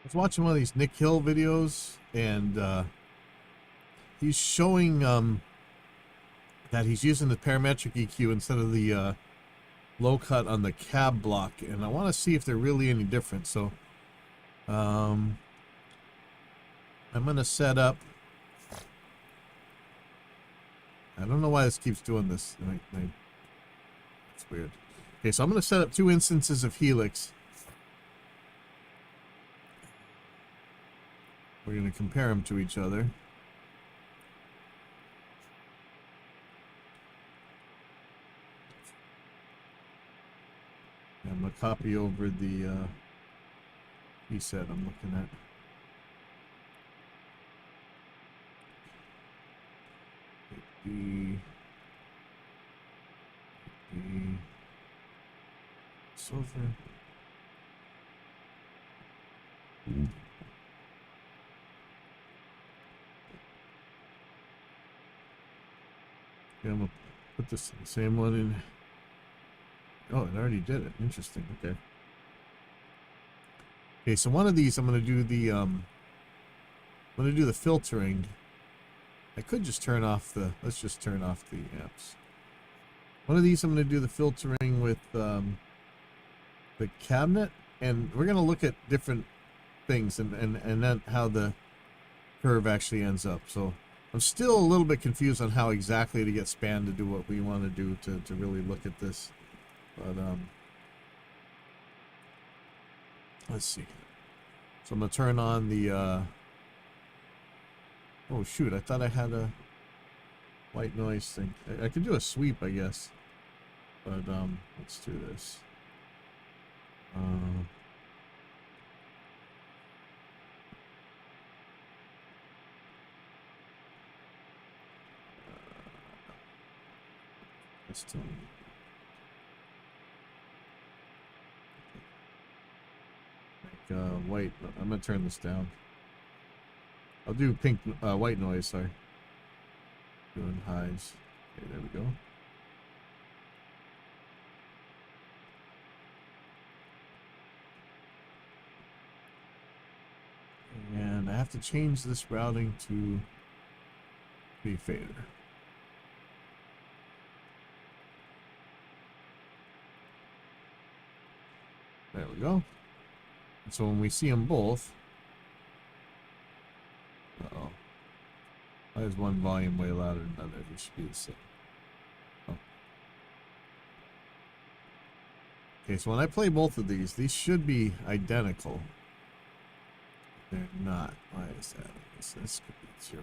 was watching one of these Nick Hill videos, and he's showing that he's using the parametric EQ instead of the low cut on the cab block, and I want to see if they're really any different. So I'm gonna set up. I don't know why this keeps doing this. It's weird. Okay, so I'm gonna set up 2 instances of Helix. We're gonna compare them to each other. I'm gonna copy over the preset I'm looking at. Silver. Okay, I'm gonna put this same one in. Oh, it already did it. Interesting. Okay. Okay, so one of these I'm gonna do the filtering. I could just turn off the. Let's just turn off the amps. One of these I'm gonna do the filtering with the cabinet, and we're gonna look at different things and then how the curve actually ends up. So I'm still a little bit confused on how exactly to get Span to do what we want to do to really look at this. But let's see. So I'm gonna turn on the oh shoot, I thought I had a white noise thing. I could do a sweep, I guess. But let's do this. Let's do white. I'm gonna turn this down. I'll do pink, white noise. Sorry. Doing highs. Okay, there we go. And I have to change this routing to the fader. There we go. And so when we see them both, uh-oh. Why is one volume way louder than the other? It should be the same. Oh. Okay, so when I play both of these should be identical. They're not. Why is that? This could be 0.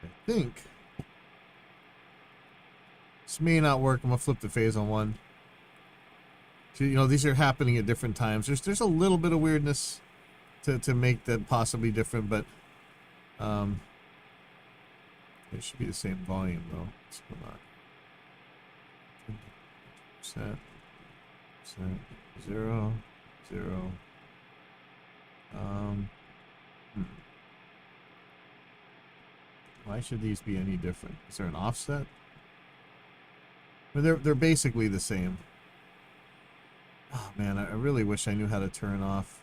I think this may not work. I'm gonna flip the phase on one. So, you know, these are happening at different times. There's a little bit of weirdness to make that possibly different, but it should be the same volume though. Let's go on. Set 0 0. Why should these be any different? Is there an offset? But they're basically the same. Oh man, I really wish I knew how to turn off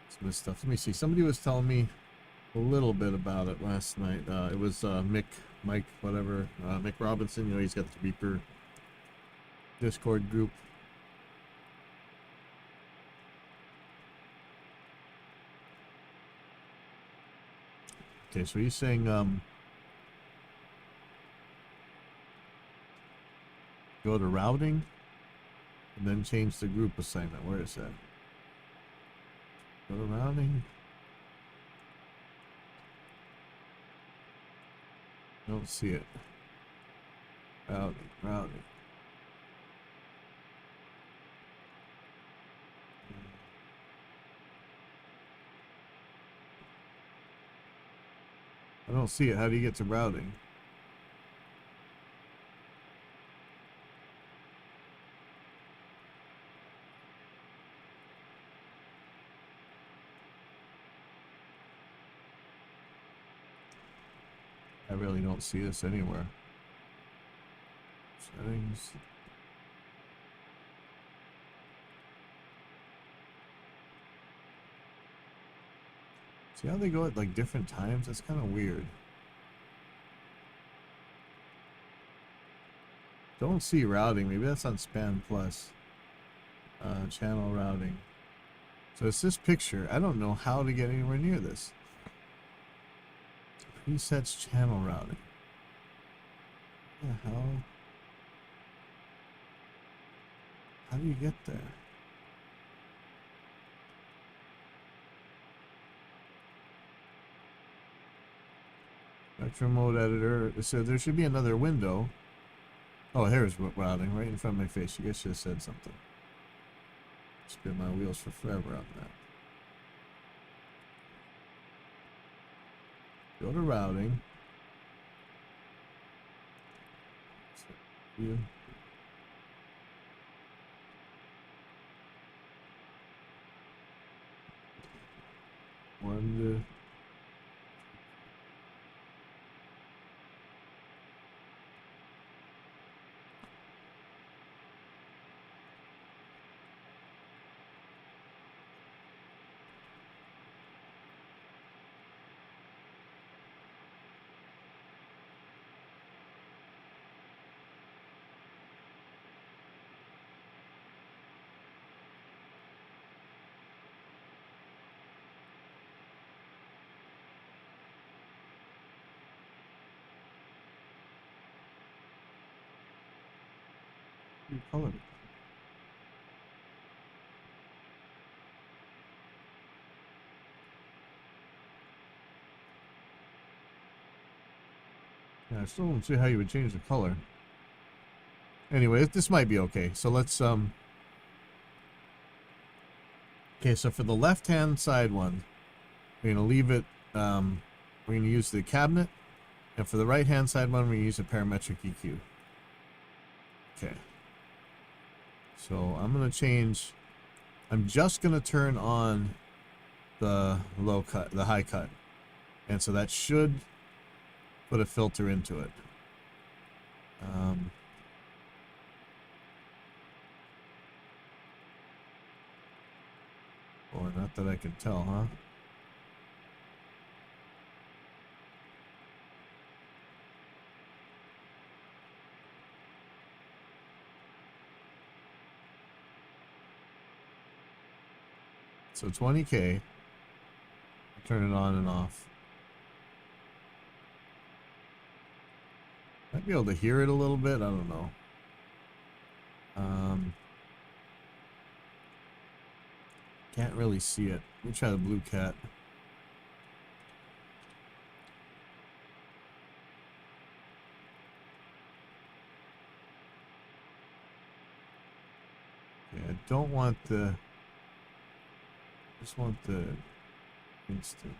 some of this stuff. Let me see. Somebody was telling me a little bit about it last night. It was Mike, whatever, Mick Robinson. You know, he's got the Reaper Discord group. Okay, so he's saying go to routing and then change the group assignment. Where is that? Go to routing. Don't see it. Routing. I don't see it. How do you get to routing? I really don't see this anywhere. Settings. See how they go at like different times? That's kind of weird. Don't see routing. Maybe that's on Span Plus. Channel routing. So it's this picture. I don't know how to get anywhere near this. Presets channel routing. What the hell? How do you get there? Vector mode editor. So there should be another window. Oh, here's routing right in front of my face. You guys should have said something. Spin my wheels for forever on that. Go to routing. View. One, color. Yeah, I still don't see how you would change the color. Anyway, this might be okay. So let's okay, so for the left-hand side one, we're gonna leave it. We're gonna use the cabinet, and for the right-hand side one, we're gonna use a parametric EQ. Okay. So I'm gonna change. I'm just gonna turn on the low cut, the high cut, and so that should put a filter into it. Or not that I can tell, huh? So 20K. Turn it on and off. Might be able to hear it a little bit. I don't know. Can't really see it. Let me try the blue cat. Okay, I don't want the. Just want the instant.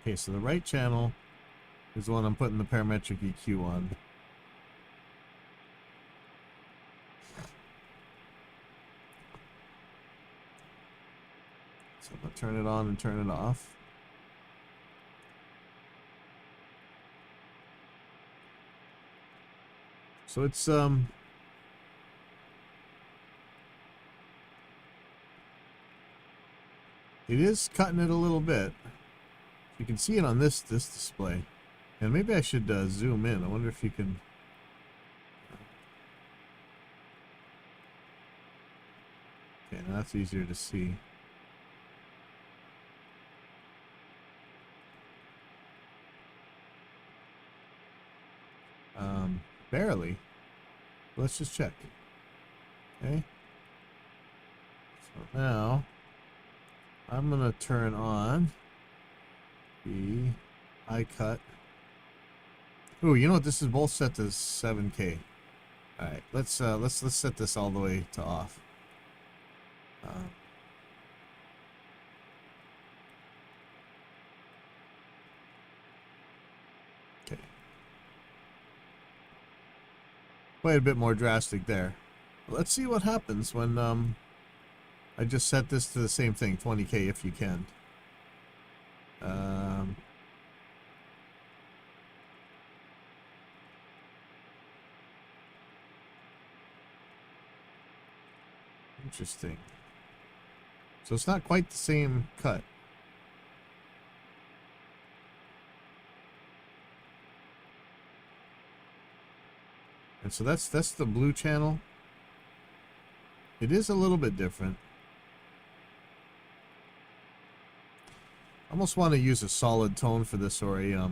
Okay, so the right channel is the one I'm putting the parametric EQ on. So I'm going to turn it on and turn it off. So it's it is cutting it a little bit. You can see it on this display, and maybe I should zoom in. I wonder if you can. Okay, now that's easier to see. Barely. Let's just check. Okay. So now I'm gonna turn on the high cut. Ooh, you know what? This is both set to 7K. All right, let's set this all the way to off. Okay. Quite a bit more drastic there. Let's see what happens when I just set this to the same thing, 20K if you can. Interesting. So it's not quite the same cut. And so that's the blue channel. It is a little bit different. I almost want to use a solid tone for this, or a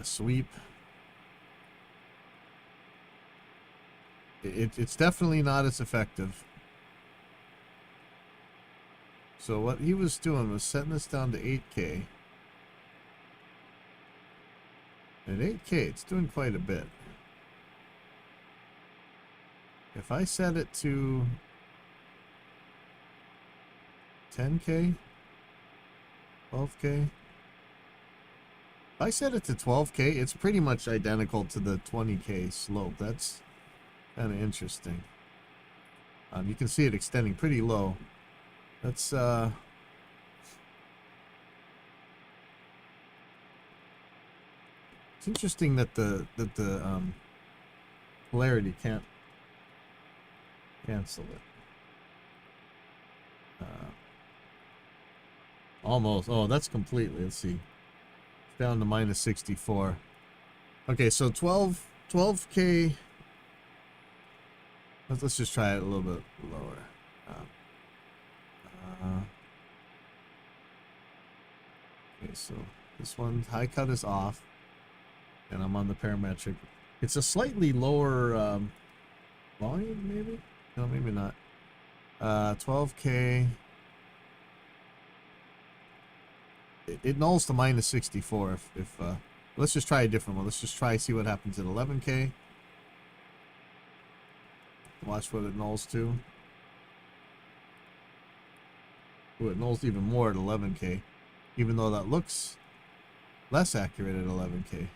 sweep. It's definitely not as effective. So what he was doing was setting this down to 8K. At 8K, it's doing quite a bit. If I set it to 10K, 12K, if I set it to 12K, it's pretty much identical to the 20K slope. That's kind of interesting. You can see it extending pretty low. That's it's interesting that the polarity can't cancel it. Almost. Oh, that's completely. Let's see. It's down to minus 64. Okay, so 12K. Let's just try it a little bit lower. Okay, so this one, high cut is off, and I'm on the parametric. It's a slightly lower volume, maybe? No, maybe not. 12K. It nulls to minus 64 if let's just try a different one. Let's just try see what happens at 11K. Watch what it nulls to. Ooh, it nulls even more at 11K, even though that looks less accurate at 11K.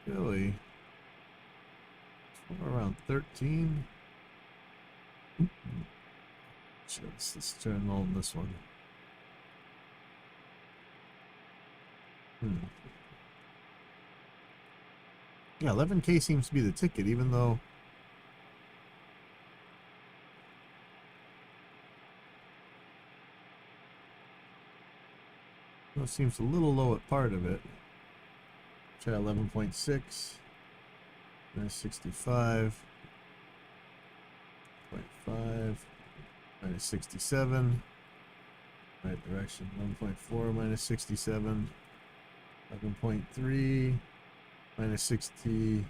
Really? Somewhere around 13. Let's turn on this one. Yeah, 11K seems to be the ticket, even though it seems a little low at part of it. Try 11.6. Minus 65. 0.5. Minus 67. Right direction. 1.4 minus 67. 11.3 minus 67,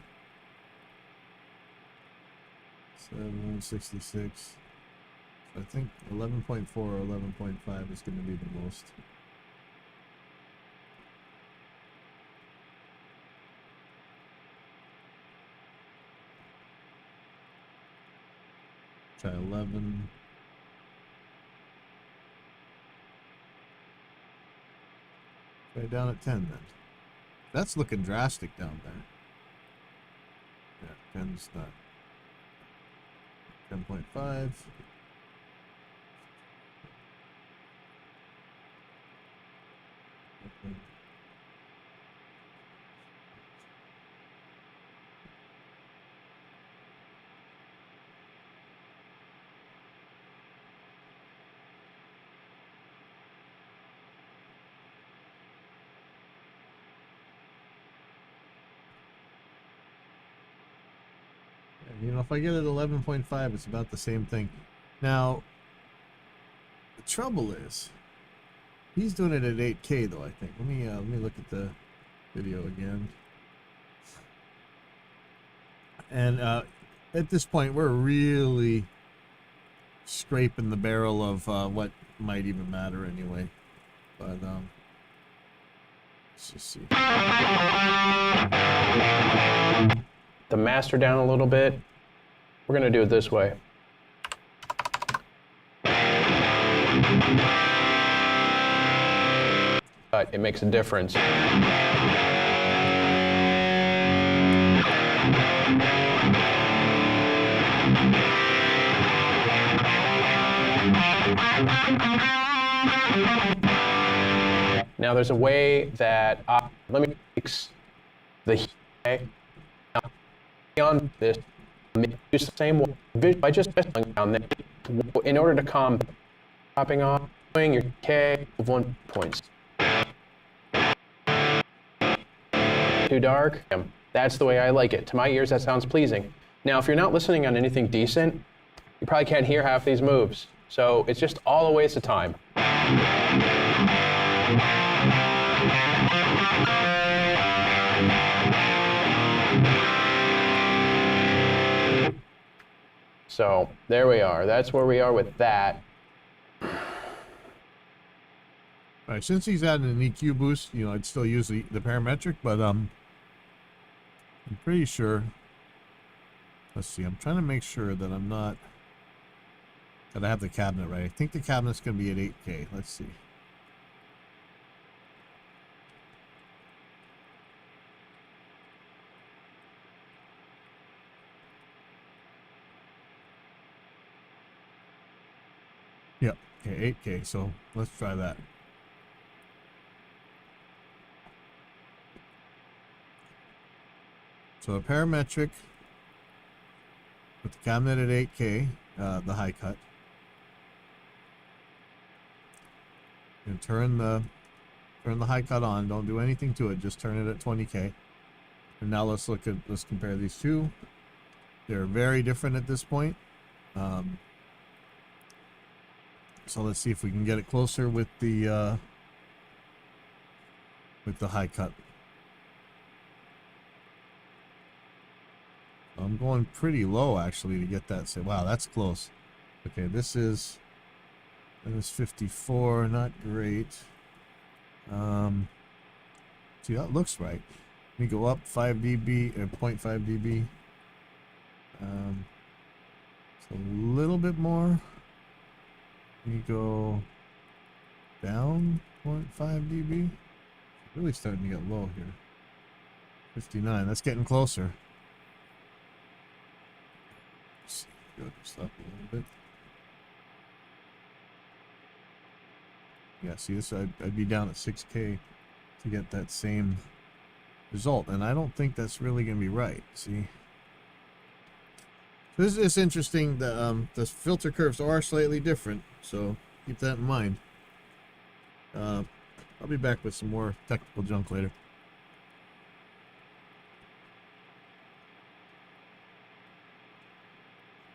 66. So I think 11.4 or 11.5 is going to be the most. Try 11. Try down at 10 then. That's looking drastic down there. Yeah, 10's not. 10.5. You know, if I get it 11.5, it's about the same thing. Now, the trouble is, he's doing it at 8K though. I think. Let me look at the video again. And at this point, we're really scraping the barrel of what might even matter anyway. But let's just see. The master down a little bit. We're going to do it this way. But it makes a difference. Now there's a way that let me fix the heat. Okay? Now, beyond this, use the same way by just whistling down there. In order to combat dropping off, doing your K of 1 points. Too dark? That's the way I like it. To my ears, that sounds pleasing. Now, if you're not listening on anything decent, you probably can't hear half these moves. So it's just all a waste of time. So there we are. That's where we are with that. All right, since he's adding an EQ boost, you know, I'd still use the parametric, but I'm pretty sure. Let's see. I'm trying to make sure that I'm not that I have the cabinet right. I think the cabinet's going to be at 8K. Let's see. Yep. Okay, 8K. So let's try that. So a parametric with the cabinet at 8K, the high cut. And turn the high cut on. Don't do anything to it. Just turn it at 20K. And now let's compare these two. They're very different at this point. So let's see if we can get it closer with the high cut. I'm going pretty low actually to get that. Say, wow, that's close. Okay, this is 54, not great. See, that looks right. Let me go up 5 dB, 0.5 dB. It's a little bit more. Let me go down 0.5 dB. Really starting to get low here. 59, that's getting closer. Let's see, go this up a little bit. Yeah, see this, I'd be down at 6K to get that same result, and I don't think that's really going to be right. See, this is interesting. The filter curves are slightly different, so keep that in mind. I'll be back with some more technical junk later.